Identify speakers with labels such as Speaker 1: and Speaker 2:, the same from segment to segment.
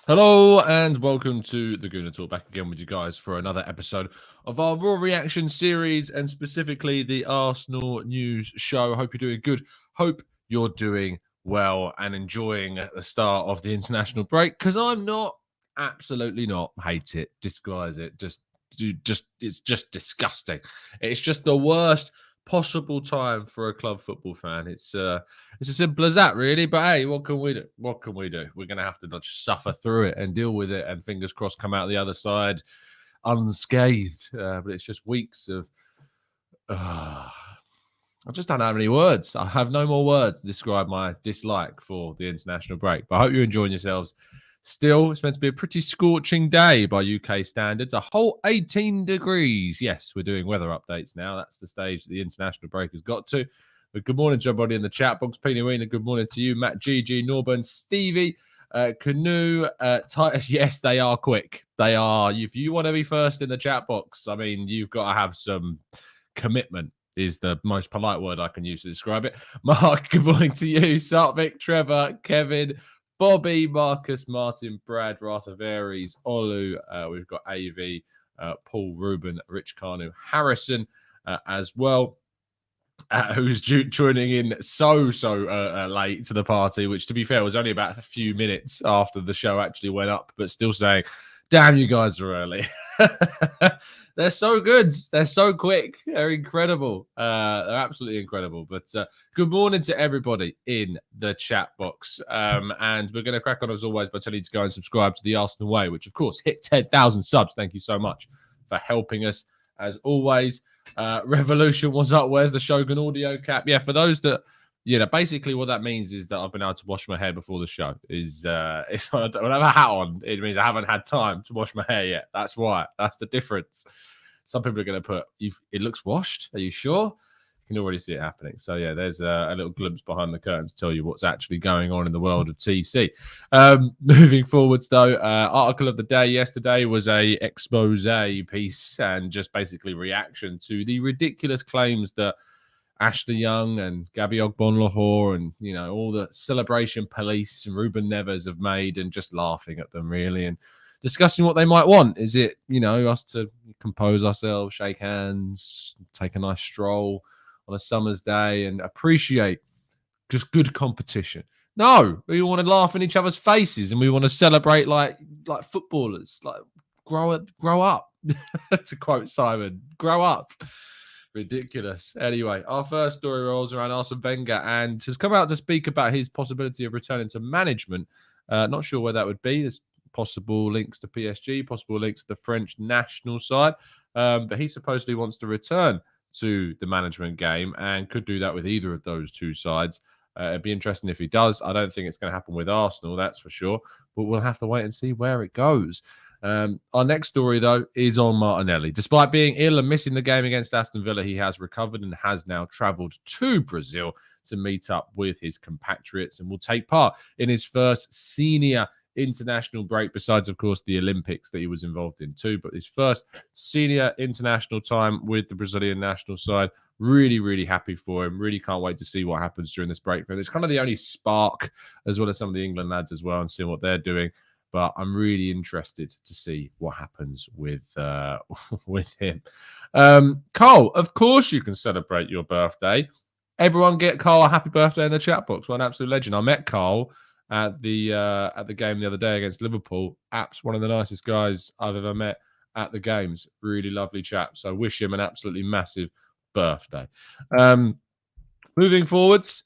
Speaker 1: Hello and welcome to the Gooner Talk. Back again with you guys for another episode of our Raw Reaction series and specifically the Arsenal News Show. Hope you're doing good. Hope you're doing well and enjoying the start of the international break, because I'm not. Absolutely not. Hate it. Despise it. It's just disgusting. It's just the worst possible time for a club football fan. It's as simple as that, really. But hey, what can we do? What can we do? We're going to have to just suffer through it and deal with it, and fingers crossed, come out the other side unscathed. But it's just weeks of. I just don't have any words. I have no more words to describe my dislike for the international break. But I hope you're enjoying yourselves. Still, it's meant to be a pretty scorching day by UK standards. A whole 18 degrees. Yes, we're doing weather updates now. That's the stage that the international break has got to. But good morning to everybody in the chat box. Pina, good morning to you. Matt, GG, Norburn, Stevie, Canoe, Titus. Yes, they are quick. They are. If you want to be first in the chat box, I mean, you've got to have some commitment. Is the most polite word I can use to describe it. Mark, good morning to you. Sartvik, Trevor, Kevin, Bobby, Marcus, Martin, Brad, Rathaveries, Olu. We've got AV, Paul, Ruben, Rich Carnu, Harrison as well, who's joining in so late to the party, which, to be fair, was only about a few minutes after the show actually went up, but still saying, damn, you guys are early. They're so good. They're so quick. They're incredible. They're absolutely incredible. But good morning to everybody in the chat box. And we're going to crack on, as always, by telling you to go and subscribe to the Arsenal Way, which, of course, hit 10,000 subs. Thank you so much for helping us, as always. Revolution, what's up? Where's the Shogun audio cap? Yeah, for those that... basically what that means is that I've been able to wash my hair before the show. It's when I don't have a hat on, it means I haven't had time to wash my hair yet. That's why. That's the difference. Some people are going to put, it looks washed. Are you sure? You can already see it happening. So, yeah, there's a little glimpse behind the curtain to tell you what's actually going on in the world of TC. Moving forwards, though, article of the day yesterday was a expose piece and just basically reaction to the ridiculous claims that Ashley Young and Gabby Ogbonlahor and, all the celebration police and Ruben Neves have made, and just laughing at them, really, and discussing what they might want. Is it, us to compose ourselves, shake hands, take a nice stroll on a summer's day and appreciate just good competition? No, we want to laugh in each other's faces and we want to celebrate like footballers, like grow up, to quote Simon, grow up. Ridiculous. Anyway, our first story rolls around Arsene Wenger and has come out to speak about his possibility of returning to management. Not sure where that would be. There's possible links to PSG, possible links to the French national side. But he supposedly wants to return to the management game and could do that with either of those two sides. It'd be interesting if he does. I don't think it's going to happen with Arsenal, that's for sure. But we'll have to wait and see where it goes. Our next story, though, is on Martinelli. Despite being ill and missing the game against Aston Villa, he has recovered and has now travelled to Brazil to meet up with his compatriots and will take part in his first senior international break, besides, of course, the Olympics that he was involved in too. But his first senior international time with the Brazilian national side. Really, really happy for him. Really can't wait to see what happens during this break. It's kind of the only spark, as well as some of the England lads as well, and seeing what they're doing. But I'm really interested to see what happens with him. Cole, of course you can celebrate your birthday. Everyone get Cole a happy birthday in the chat box. What an absolute legend. I met Cole at the game the other day against Liverpool. Apps, one of the nicest guys I've ever met at the games. Really lovely chap. So wish him an absolutely massive birthday. Moving forwards,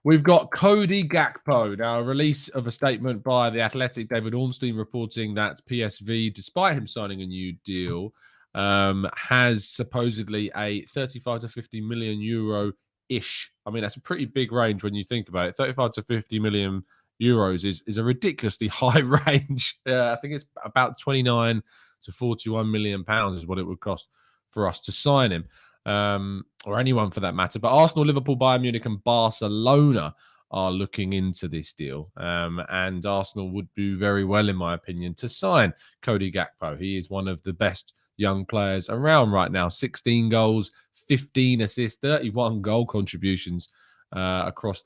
Speaker 1: we've got Cody Gakpo. Now, a release of a statement by The Athletic, David Ornstein, reporting that PSV, despite him signing a new deal, has supposedly a 35 to 50 million euro-ish. I mean, that's a pretty big range when you think about it. 35 to 50 million euros is a ridiculously high range. I think it's about 29 to 41 million pounds is what it would cost for us to sign him. Or anyone for that matter. But Arsenal, Liverpool, Bayern Munich and Barcelona are looking into this deal. And Arsenal would do very well, in my opinion, to sign Cody Gakpo. He is one of the best young players around right now. 16 goals, 15 assists, 31 goal contributions across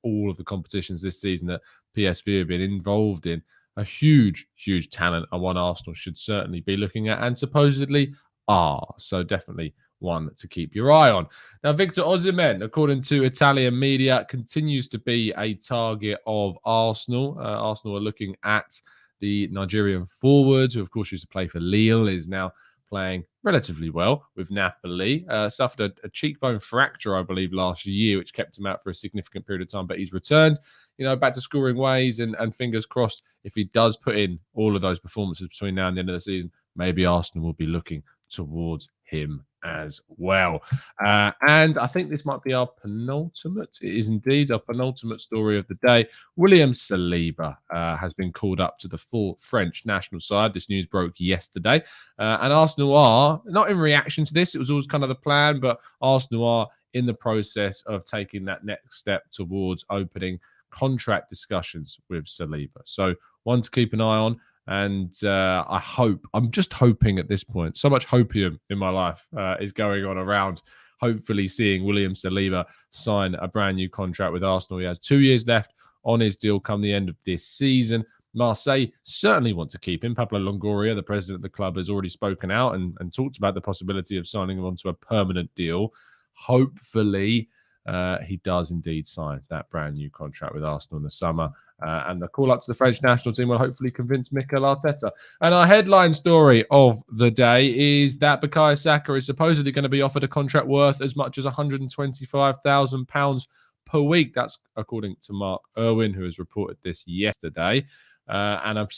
Speaker 1: all of the competitions this season that PSV have been involved in. a huge, huge talent and one Arsenal should certainly be looking at and supposedly are. So definitely one to keep your eye on. Now, Victor Osimhen, according to Italian media, continues to be a target of Arsenal. Arsenal are looking at the Nigerian forward, who of course used to play for Lille, is now playing relatively well with Napoli. Suffered a cheekbone fracture, I believe, last year, which kept him out for a significant period of time, but he's returned, back to scoring ways, and fingers crossed, if he does put in all of those performances between now and the end of the season, maybe Arsenal will be looking towards him as well. And I think this might be our penultimate. It is indeed our penultimate story of the day. William Saliba has been called up to the full French national side. This news broke yesterday. And Arsenal are, not in reaction to this, it was always kind of the plan, but Arsenal are in the process of taking that next step towards opening contract discussions with Saliba. So one to keep an eye on. And I'm just hoping at this point, so much hopium in my life is going on around hopefully seeing William Saliba sign a brand new contract with Arsenal. He has 2 years left on his deal come the end of this season. Marseille certainly want to keep him. Pablo Longoria, the president of the club, has already spoken out and talked about the possibility of signing him onto a permanent deal. Hopefully, he does indeed sign that brand new contract with Arsenal in the summer. And the call up to the French national team will hopefully convince Mikel Arteta. And our headline story of the day is that Bukayo Saka is supposedly going to be offered a contract worth as much as £125,000 per week. That's according to Mark Irwin, who has reported this yesterday. And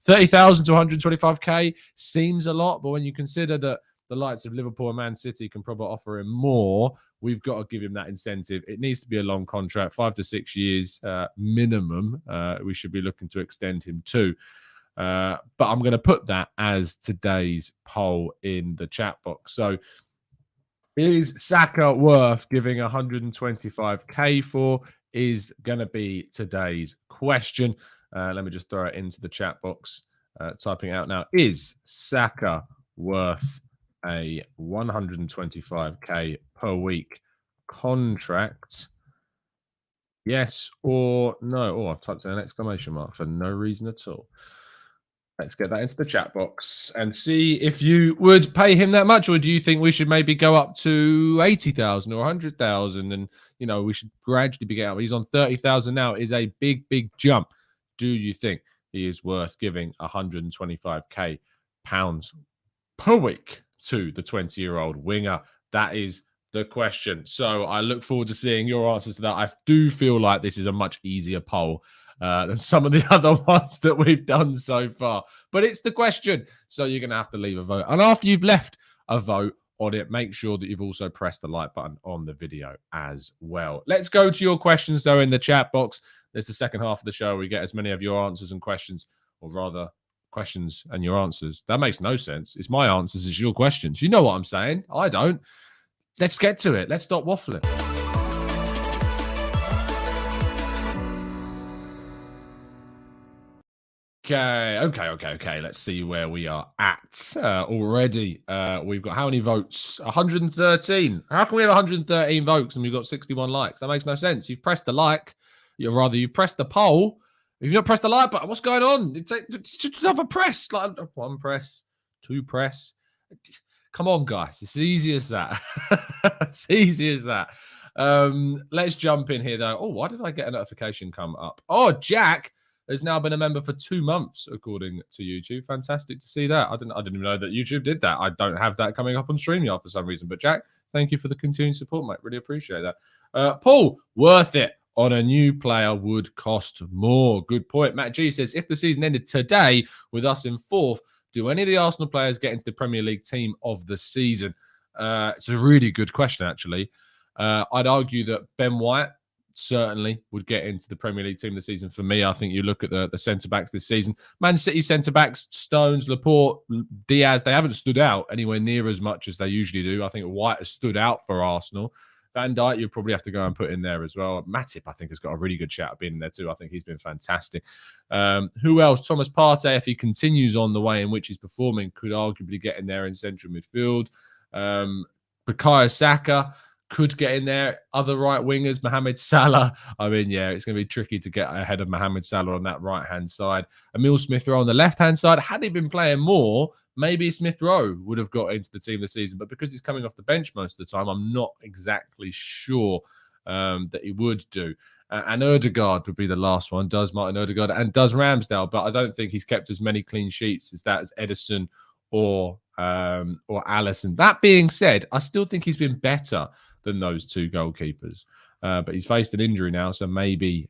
Speaker 1: 30,000 to 125k seems a lot, but when you consider that the likes of Liverpool and Man City can probably offer him more, we've got to give him that incentive. It needs to be a long contract, 5 to 6 years minimum. We should be looking to extend him to. But I'm going to put that as today's poll in the chat box. So is Saka worth giving 125k for? Is going to be today's question. Let me just throw it into the chat box. Typing it out now. Is Saka worth a 125k per week contract? Yes or no? Oh, I've typed in an exclamation mark for no reason at all. Let's get that into the chat box and see if you would pay him that much, or do you think we should maybe go up to 80,000 or 100,000 and, we should gradually be getting up. He's on 30,000 now. It is a big, big jump. Do you think he is worth giving 125k pounds per week to the 20-year-old winger? That is the question. So I look forward to seeing your answers to that. I do feel like this is a much easier poll than some of the other ones that we've done so far. But it's the question. So you're going to have to leave a vote. And after you've left a vote on it, make sure that you've also pressed the like button on the video as well. Let's go to your questions, though, in the chat box. There's the second half of the show. We get as many of your answers and questions, or rather, questions and your answers. That makes no sense. It's my answers as your questions. You know what I'm saying? I don't. Let's get to it. Let's stop waffling. Okay. Let's see where we are at already. We've got how many votes? 113. How can we have 113 votes and we've got 61 likes? That makes no sense. You've pressed the like. You've pressed the poll. If you've not pressed the like button, what's going on? It's just another press. Like one press, two press. Come on, guys. It's easy as that. It's easy as that. Let's jump in here, though. Oh, why did I get a notification come up? Oh, Jack has now been a member for 2 months, according to YouTube. Fantastic to see that. I didn't even know that YouTube did that. I don't have that coming up on StreamYard for some reason. But Jack, thank you for the continued support, mate. Really appreciate that. Paul, worth it on a new player would cost more. Good point. Matt G says, if the season ended today with us in 4th, do any of the Arsenal players get into the Premier League team of the season? It's a really good question, actually. I'd argue that Ben White certainly would get into the Premier League team this season. For me, I think you look at the centre-backs this season. Man City centre-backs, Stones, Laporte, Diaz, they haven't stood out anywhere near as much as they usually do. I think White has stood out for Arsenal. Van Dijk, you'd probably have to go and put in there as well. Matip, I think, has got a really good shout at being in there too. I think he's been fantastic. Who else? Thomas Partey, if he continues on the way in which he's performing, could arguably get in there in central midfield. Bukayo Saka could get in there. Other right wingers, Mohamed Salah. I mean, yeah, it's going to be tricky to get ahead of Mohamed Salah on that right-hand side. Emil Smith-Rowe on the left-hand side. Had he been playing more, maybe Smith-Rowe would have got into the team this season. But because he's coming off the bench most of the time, I'm not exactly sure that he would do. And Ødegaard would be the last one. Does Martin Ødegaard and does Ramsdale, but I don't think he's kept as many clean sheets as Edison or Alisson. That being said, I still think he's been better than those two goalkeepers. But he's faced an injury now, so maybe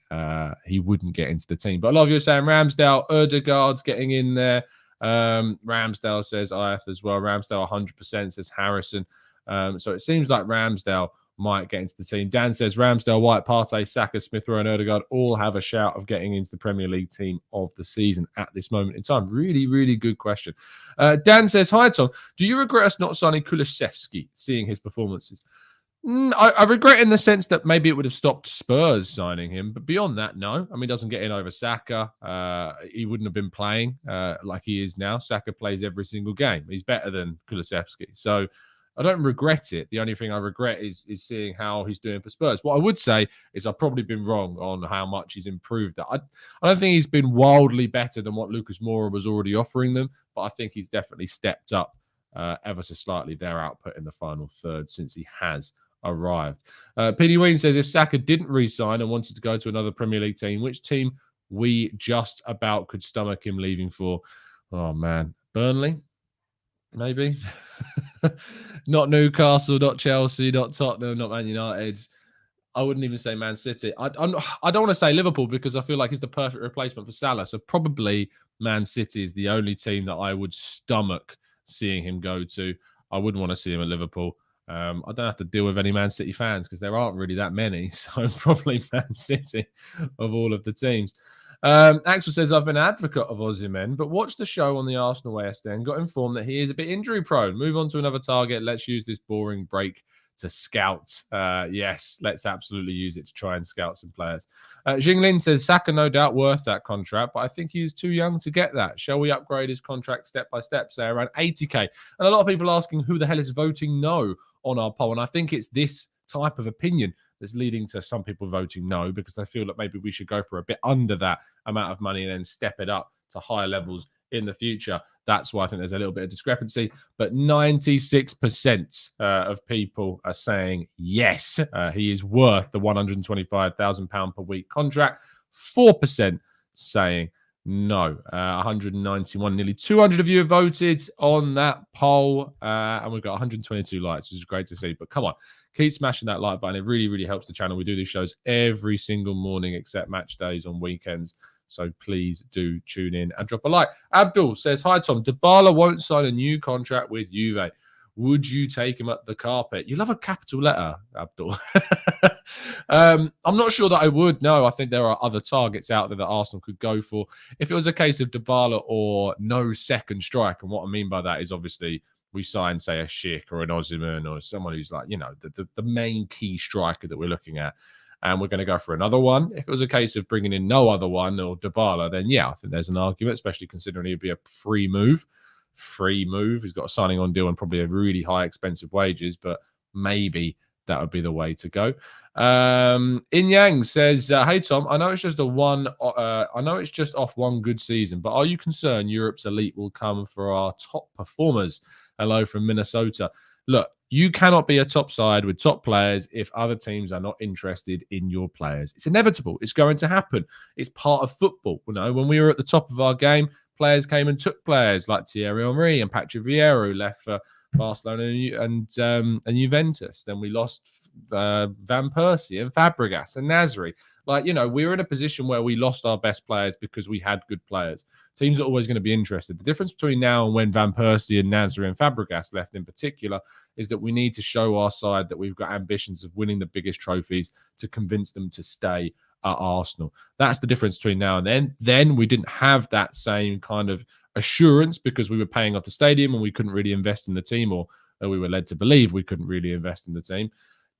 Speaker 1: he wouldn't get into the team. But a lot of you are saying Ramsdale, Ødegaard's getting in there. Ramsdale says IF as well. Ramsdale 100% says Harrison. So it seems like Ramsdale might get into the team. Dan says Ramsdale, White, Partey, Saka, Smith-Rowe and Ødegaard all have a shout of getting into the Premier League team of the season at this moment in time. Really, really good question. Dan says, hi, Tom. Do you regret us not signing Kulusevski, seeing his performances? I regret in the sense that maybe it would have stopped Spurs signing him. But beyond that, no. I mean, he doesn't get in over Saka. He wouldn't have been playing like he is now. Saka plays every single game. He's better than Kulusevski. So I don't regret it. The only thing I regret is seeing how he's doing for Spurs. What I would say is I've probably been wrong on how much he's improved. I don't think he's been wildly better than what Lucas Moura was already offering them, but I think he's definitely stepped up ever so slightly their output in the final third since he has arrived. PD Ween says, if Saka didn't re-sign and wanted to go to another Premier League team, which team we just about could stomach him leaving for? Oh, man. Burnley? Maybe. Not Newcastle, not Chelsea, not Tottenham, not Man United. I wouldn't even say Man City. I don't want to say Liverpool because I feel like he's the perfect replacement for Salah. So probably Man City is the only team that I would stomach seeing him go to. I wouldn't want to see him at Liverpool. I don't have to deal with any Man City fans because there aren't really that many. So probably Man City of all of the teams. Axel says, I've been an advocate of Osimhen, but watched the show on the Arsenal ASD, got informed that he is a bit injury prone. Move on to another target. Let's use this boring break to scout. Yes, let's absolutely use it to try and scout some players. Jinglin says, Saka no doubt worth that contract, but I think he's too young to get that. Shall we upgrade his contract step by step, say around 80k? And a lot of people asking who the hell is voting no on our poll. And I think it's this type of opinion that's leading to some people voting no, because they feel that maybe we should go for a bit under that amount of money and then step it up to higher levels in the future. That's why I think there's a little bit of discrepancy. But 96% of people are saying yes, he is worth the £125,000 per week contract. 4% saying no. 191, nearly 200 of you have voted on that poll, and we've got 122 likes, which is great to see. But come on, keep smashing that like button. It really, really helps the channel. We do these shows every single morning except match days on weekends. So please do tune in and drop a like. Abdul says, hi, Tom. Dybala won't sign a new contract with Juve. Would you take him up the carpet? You love a capital letter, Abdul. I'm not sure that I would. No, I think there are other targets out there that Arsenal could go for. If it was a case of Dybala or no second strike, and what I mean by that is obviously we sign, say, a Schick or an Osimhen or someone who's like, the main key striker that we're looking at, and we're going to go for another one. If it was a case of bringing in no other one or Dybala, then yeah, I think there's an argument, especially considering he'd be a free move. He's got a signing on deal and probably a really high expensive wages, but maybe that would be the way to go. In Yang says, hey Tom, I know it's just off one good season, but are you concerned Europe's elite will come for our top performers? Hello from Minnesota. Look, you cannot be a top side with top players if other teams are not interested in your players. It's inevitable. It's going to happen. It's part of football. When we were at the top of our game, players came and took players like Thierry Henry and Patrick Vieira, who left for Barcelona and Juventus. Then we lost Van Persie and Fabregas and Nasri. We were in a position where we lost our best players because we had good players. Teams are always going to be interested. The difference between now and when Van Persie and Nasri and Fabregas left in particular is that we need to show our side that we've got ambitions of winning the biggest trophies to convince them to stay at Arsenal. That's the difference between now and then. Then we didn't have that same kind of assurance because we were paying off the stadium and we couldn't really invest in the team, or we were led to believe we couldn't really invest in the team.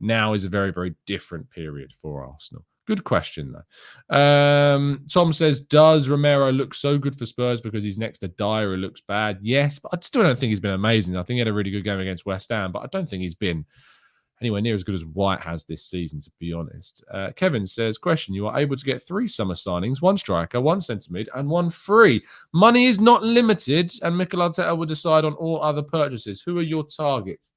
Speaker 1: Now is a very, very different period for Arsenal. Good question, though. Tom says, does Romero look so good for Spurs because he's next to Dyer, who looks bad? Yes, but I still don't think he's been amazing. I think he had a really good game against West Ham, but I don't think he's been anywhere near as good as White has this season, to be honest. Kevin says, question, you are able to get 3 summer signings, 1 striker, 1 centre mid, and 1 free. Money is not limited, and Mikel Arteta will decide on all other purchases. Who are your targets?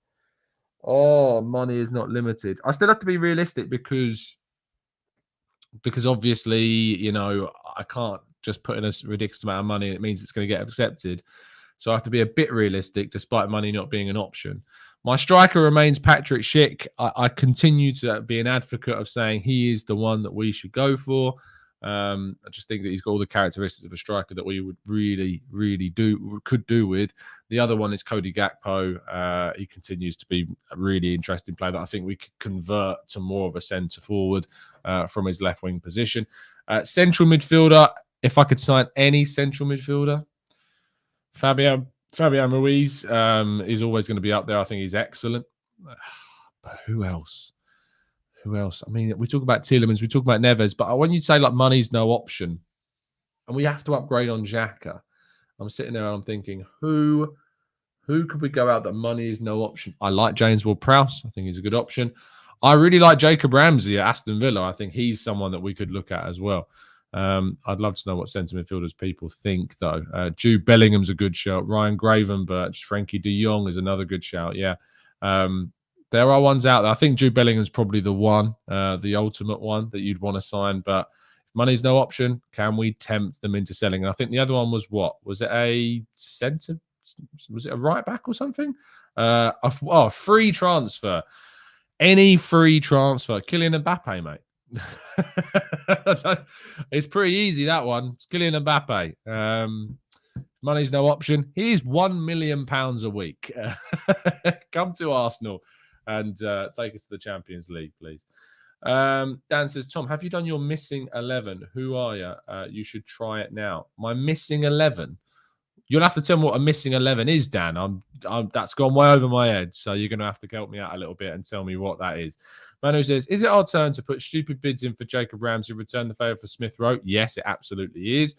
Speaker 1: Oh, money is not limited. I still have to be realistic because obviously, you know, I can't just put in a ridiculous amount of money and it means it's going to get accepted. So I have to be a bit realistic despite money not being an option. My striker remains Patrick Schick. I continue to be an advocate of saying he is the one that we should go for. I just think that he's got all the characteristics of a striker that we would really could do with. The other one is Cody Gakpo. He continues to be a really interesting player that I think we could convert to more of a centre forward from his left wing position. Central midfielder, if I could sign any central midfielder, Fabian Ruiz is always going to be up there. I think he's excellent. But who else? Who else? I mean, we talk about Tielemans, we talk about Neves, but when you say like money's no option, and we have to upgrade on Xhaka, I'm sitting there and I'm thinking, who could we go out that money is no option? I like James Ward-Prowse. I think he's a good option. I really like Jacob Ramsey at Aston Villa. I think he's someone that we could look at as well. I'd love to know what centre midfielders people think, though. Jude Bellingham's a good shout. Ryan Gravenberch, Frankie de Jong is another good shout. Yeah. There are ones out there. I think Jude Bellingham's probably the one, the ultimate one that you'd want to sign. But if money's no option, can we tempt them into selling? And I think the other one was what? Was it a centre? Was it a right back or something? A free transfer. Any free transfer. Kylian Mbappe, mate. It's pretty easy, that one. It's Kylian Mbappe. Money's no option. He's £1 million a week. Come to Arsenal and take us to the Champions League, please. Dan says, Tom, have you done your missing 11? Who are you? You should try it now. My missing 11? You'll have to tell me what a missing 11 is, Dan. That's gone way over my head, so you're going to have to help me out a little bit and tell me what that is. Manu says, is it our turn to put stupid bids in for Jacob Ramsey, return the favour for Smith Rowe? Yes, it absolutely is.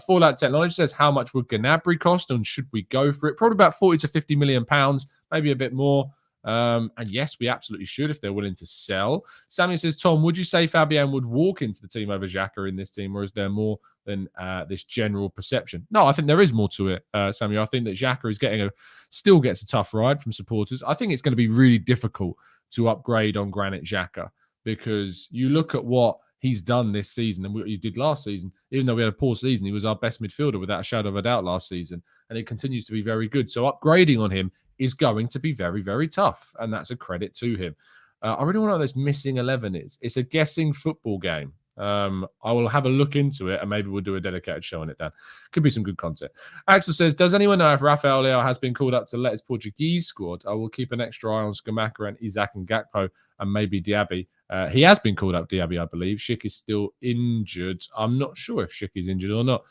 Speaker 1: Fallout Technology says, how much would Gnabry cost and should we go for it? Probably about 40 to 50 million pounds, maybe a bit more. And yes, we absolutely should if they're willing to sell. Sammy says, Tom, would you say Fabian would walk into the team over Xhaka in this team, or is there more than this general perception? No, I think there is more to it, Sammy. I think that Xhaka is still gets a tough ride from supporters. I think it's going to be really difficult to upgrade on Granit Xhaka because you look at what he's done this season and what he did last season. Even though we had a poor season, he was our best midfielder without a shadow of a doubt last season, and it continues to be very good. So upgrading on him is going to be very, very tough, and that's a credit to him. I really want to know what this missing 11 is. It's a guessing football game. I will have a look into it, and maybe we'll do a dedicated show on it, Dan. Could be some good content. Axel says, does anyone know if Rafael Leao has been called up to let his Portuguese squad? I will keep an extra eye on Scamacca and Isaac and Gakpo and maybe Diaby. He has been called up, Diaby, I believe. Schick is still injured. I'm not sure if Schick is injured or not.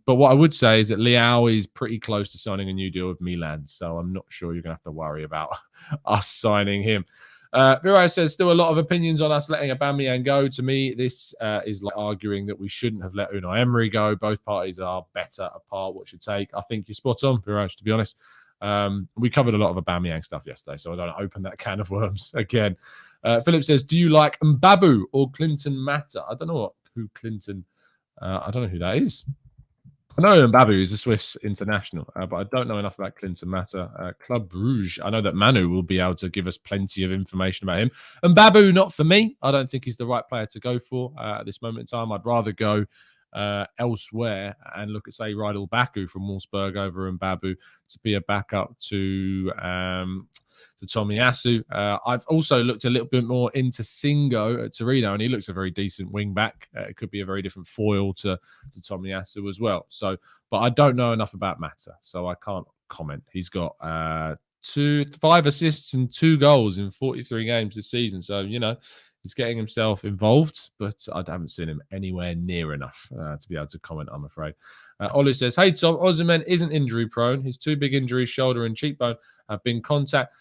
Speaker 1: But what I would say is that Leao is pretty close to signing a new deal with Milan. So I'm not sure you're going to have to worry about us signing him. Virai says, still a lot of opinions on us letting Aubameyang go. To me, this is like arguing that we shouldn't have let Unai Emery go. Both parties are better apart. What's your take? I think you're spot on, Virai, to be honest. We covered a lot of Aubameyang stuff yesterday, so I don't open that can of worms again. Philip says, do you like Mbabu or Clinton Mata? I don't know who Clinton... I don't know who that is. I know Mbabu is a Swiss international, but I don't know enough about Clinton Mata. Club Brugge. I know that Manu will be able to give us plenty of information about him. Mbabu, not for me. I don't think he's the right player to go for at this moment in time. I'd rather go elsewhere and look at, say, Rydal Baku from Wolfsburg over Mbabu to be a backup to Tomiyasu. I've also looked a little bit more into Singo at Torino, and he looks a very decent wing back. It could be a very different foil to Tomiyasu as well. So, but I don't know enough about Mata, so I can't comment. He's got 5 assists and 2 goals in 43 games this season. So, you know, he's getting himself involved, but I haven't seen him anywhere near enough to be able to comment, I'm afraid. Olu says, hey, Tom, Osimhen isn't injury prone. His 2 big injuries, shoulder and cheekbone, have been contact.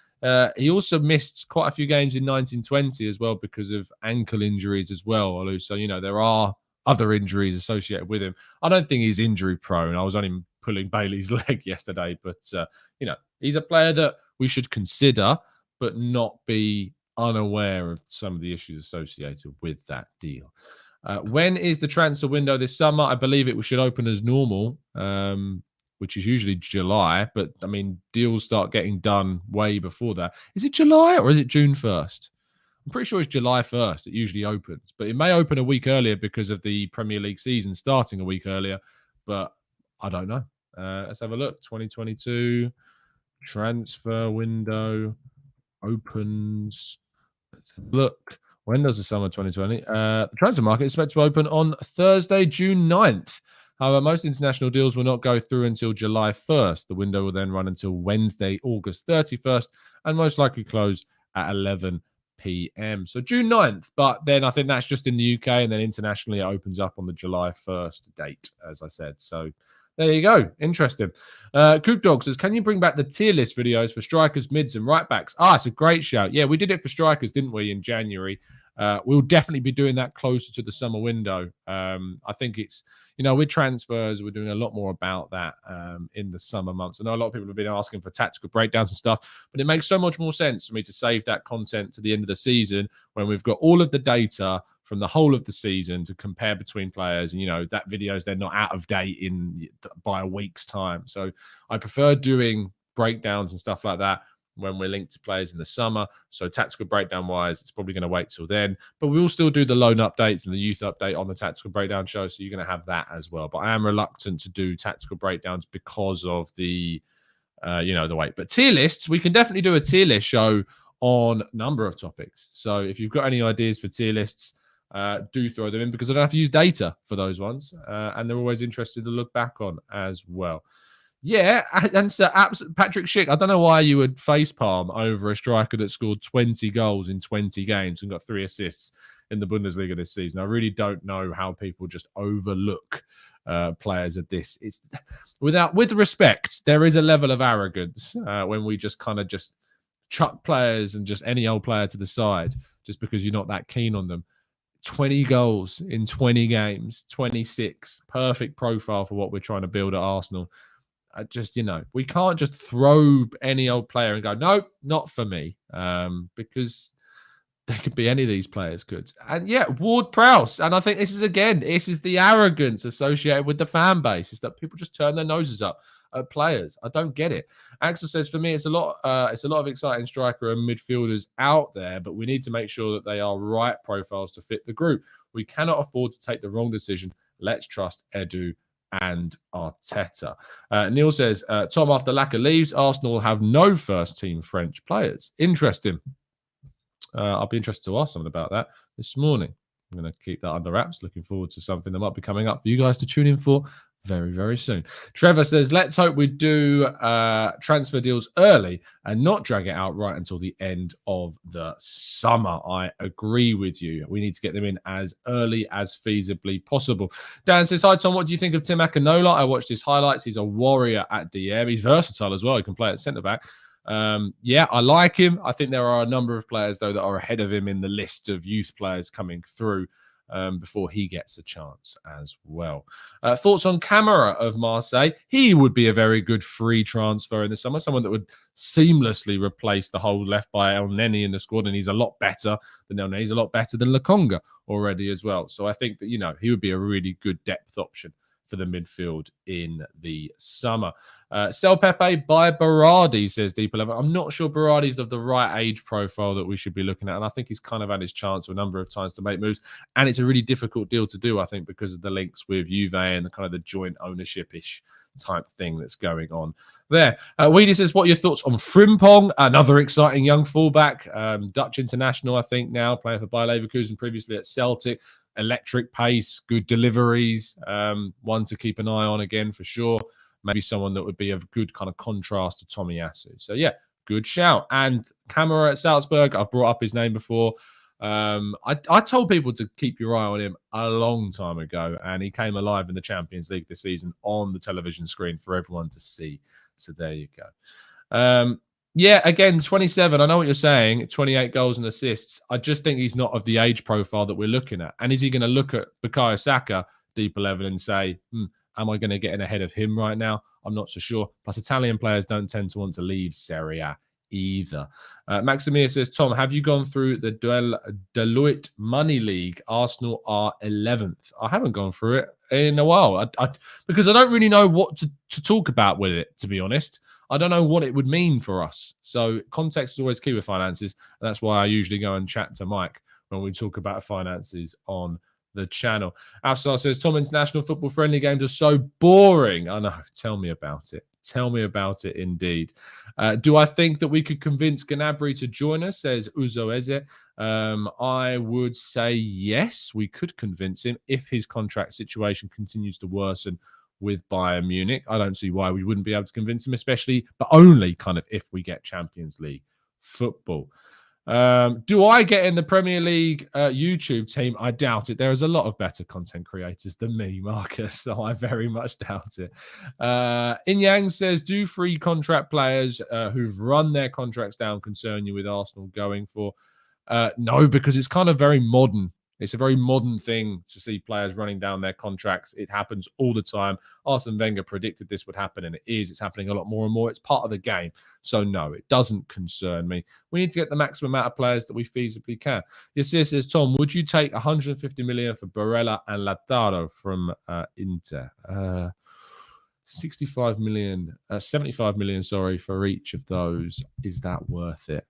Speaker 1: He also missed quite a few games in 1920 as well because of ankle injuries as well, Olu. So, you know, there are other injuries associated with him. I don't think he's injury prone. I was on him pulling Bailey's leg yesterday, but, you know, he's a player that we should consider. but not be unaware of some of the issues associated with that deal. When is the transfer window this summer? I believe it should open as normal, which is usually July. But I mean, deals start getting done way before that. Is it July or is it June 1st? I'm pretty sure it's July 1st. It usually opens, but it may open a week earlier because of the Premier League season starting a week earlier. But I don't know. Let's have a look. 2022 transfer window opens. Let's have a look. When does the summer 2020? The transfer market is meant to open on Thursday, June 9th. However, most international deals will not go through until July 1st. The window will then run until Wednesday, August 31st, and most likely close at 11 p.m. So June 9th, but then I think that's just in the UK, and then internationally it opens up on the July 1st date, as I said. So there you go. Interesting. Coop Dog says, can you bring back the tier list videos for strikers, mids, and right backs? It's a great shout. Yeah, we did it for strikers, didn't we, in January? We'll definitely be doing that closer to the summer window. I think it's, with transfers, we're doing a lot more about that in the summer months. I know a lot of people have been asking for tactical breakdowns and stuff, but it makes so much more sense for me to save that content to the end of the season when we've got all of the data from the whole of the season to compare between players. And, that videos, they're not out of date by a week's time. So I prefer doing breakdowns and stuff like that when we're linked to players in the summer. So tactical breakdown wise, it's probably going to wait till then, but we'll still do the loan updates and the youth update on the tactical breakdown show. So you're going to have that as well. But I am reluctant to do tactical breakdowns because of the, the wait. But tier lists, we can definitely do a tier list show on a number of topics. So if you've got any ideas for tier lists, do throw them in because I don't have to use data for those ones. And they're always interested to look back on as well. Yeah, and so Patrick Schick, I don't know why you would facepalm over a striker that scored 20 goals in 20 games and got 3 assists in the Bundesliga this season. I really don't know how people just overlook players of this. It's with respect, there is a level of arrogance when we just kind of just chuck players and just any old player to the side just because you're not that keen on them. 20 goals in 20 games, 26, perfect profile for what we're trying to build at Arsenal. We can't just throw any old player and go, no, not for me, because there could be any of these players could. And yeah, Ward-Prowse. And I think this is the arrogance associated with the fan base, is that people just turn their noses up at players. I don't get it. Axel says, for me, it's a lot of exciting striker and midfielders out there, but we need to make sure that they are right profiles to fit the group. We cannot afford to take the wrong decision. Let's trust Edu and Arteta. Neil says, Tom, after Laka leaves, Arsenal will have no first-team French players. Interesting. I'll be interested to ask someone about that this morning. I'm going to keep that under wraps. Looking forward to something that might be coming up for you guys to tune in for very, very soon. Trevor says, let's hope we do transfer deals early and not drag it out right until the end of the summer. I agree with you. We need to get them in as early as feasibly possible. Dan says, hi, Tom, what do you think of Tim Akinola? I watched his highlights. He's a warrior at DM. He's versatile as well. He can play at centre-back. Yeah, I like him. I think there are a number of players, though, that are ahead of him in the list of youth players coming through before he gets a chance as well. Thoughts on Camara of Marseille? He would be a very good free transfer in the summer, someone that would seamlessly replace the whole left by El Neni in the squad, and he's a lot better than El Neni. He's a lot better than Lokonga already as well. So I think that, he would be a really good depth option for the midfield in the summer. Sell Pepe by Berardi, says Deep 11. I'm not sure Berardi's of the right age profile that we should be looking at, and I think he's kind of had his chance a number of times to make moves, and it's a really difficult deal to do, I think, because of the links with Juve and the kind of the joint ownership-ish type thing that's going on there. Weedy says, what are your thoughts on Frimpong? Another exciting young fullback, Dutch international, I think, now, playing for Bayer Leverkusen, previously at Celtic. Electric pace, good deliveries, one to keep an eye on again for sure. Maybe someone that would be a good kind of contrast to Tomiyasu. So yeah, good shout. And Camara at Salzburg, I've brought up his name before. I told people to keep your eye on him a long time ago, and he came alive in the Champions League this season on the television screen for everyone to see. So there you go. Yeah, again, 27. I know what you're saying. 28 goals and assists. I just think he's not of the age profile that we're looking at. And is he going to look at Bukayo Saka, Deep 11, and say, am I going to get in ahead of him right now? I'm not so sure. Plus, Italian players don't tend to want to leave Serie A either. Maximia says, Tom, have you gone through the Deloitte Money League? Arsenal are 11th. I haven't gone through it in a while because I don't really know what to talk about with it, to be honest. I don't know what it would mean for us. So context is always key with finances. And that's why I usually go and chat to Mike when we talk about finances on the channel. Afsar says, Tom, international football friendly games are so boring. I know. Tell me about it. Tell me about it indeed. Do I think that we could convince Gnabry to join us, says Uzo Eze? I would say yes, we could convince him if his contract situation continues to worsen with Bayern Munich. I don't see why we wouldn't be able to convince him, especially, but only kind of if we get Champions League football. Do I get in the Premier League YouTube team? I doubt it. There is a lot of better content creators than me, Marcus, so I very much doubt it. In Yang says, do free contract players who've run their contracts down concern you with Arsenal going for? No, because it's kind of very modern. It's a very modern thing to see players running down their contracts. It happens all the time. Arsene Wenger predicted this would happen, and it is. It's happening a lot more and more. It's part of the game. So, no, it doesn't concern me. We need to get the maximum amount of players that we feasibly can. Yasir says, Tom, would you take 150 million for Barella and Lautaro from Inter? 75 million, sorry, for each of those. Is that worth it?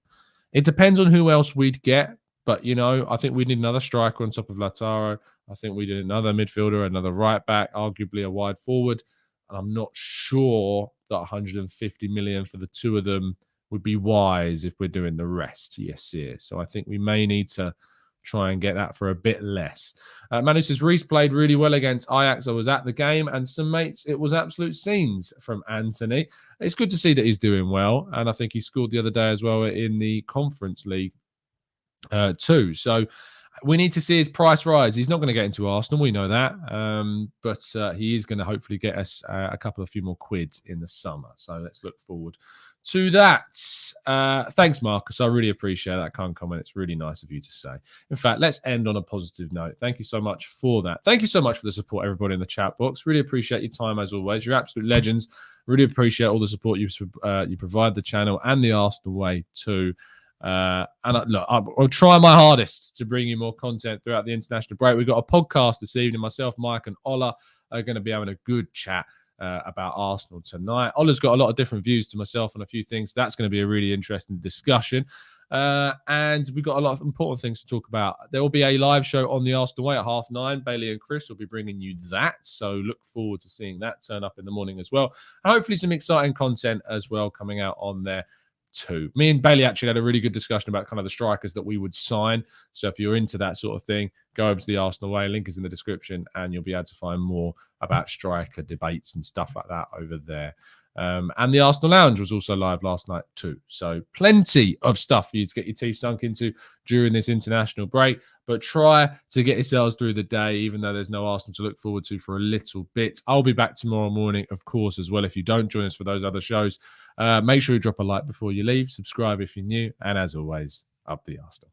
Speaker 1: It depends on who else we'd get. But, you know, I think we need another striker on top of Lautaro. I think we need another midfielder, another right back, arguably a wide forward. And I'm not sure that 150 million for the two of them would be wise if we're doing the rest. Yes, yeah. So I think we may need to try and get that for a bit less. Manu says, Reece played really well against Ajax. I was at the game, and some mates, it was absolute scenes from Anthony. It's good to see that he's doing well. And I think he scored the other day as well in the Conference League. Too. So we need to see his price rise. He's not going to get into Arsenal. We know that. But he is going to hopefully get us a few more quid in the summer. So let's look forward to that. Thanks, Marcus. I really appreciate that kind comment. It's really nice of you to say. In fact, let's end on a positive note. Thank you so much for that. Thank you so much for the support, everybody in the chat box. Really appreciate your time as always. You're absolute legends. Really appreciate all the support you provide the channel and the Arsenal way too. Look, I'll try my hardest to bring you more content throughout the international break. We've got a podcast this evening. Myself, Mike, and Ola are going to be having a good chat about Arsenal tonight. Ola's got a lot of different views to myself on a few things. That's going to be a really interesting discussion. And we've got a lot of important things to talk about. There will be a live show on the Arsenal Way at 9:30. Bailey and Chris will be bringing you that. So look forward to seeing that turn up in the morning as well. And hopefully some exciting content as well coming out on there too. Me and Bailey actually had a really good discussion about kind of the strikers that we would sign. So if you're into that sort of thing, go over to the Arsenal Way. Link is in the description, and you'll be able to find more about striker debates and stuff like that over there. And the Arsenal Lounge was also live last night too. So plenty of stuff for you to get your teeth sunk into during this international break. But try to get yourselves through the day, even though there's no Arsenal to look forward to for a little bit. I'll be back tomorrow morning, of course, as well. If you don't join us for those other shows, make sure you drop a like before you leave. Subscribe if you're new. And as always, up the Arsenal.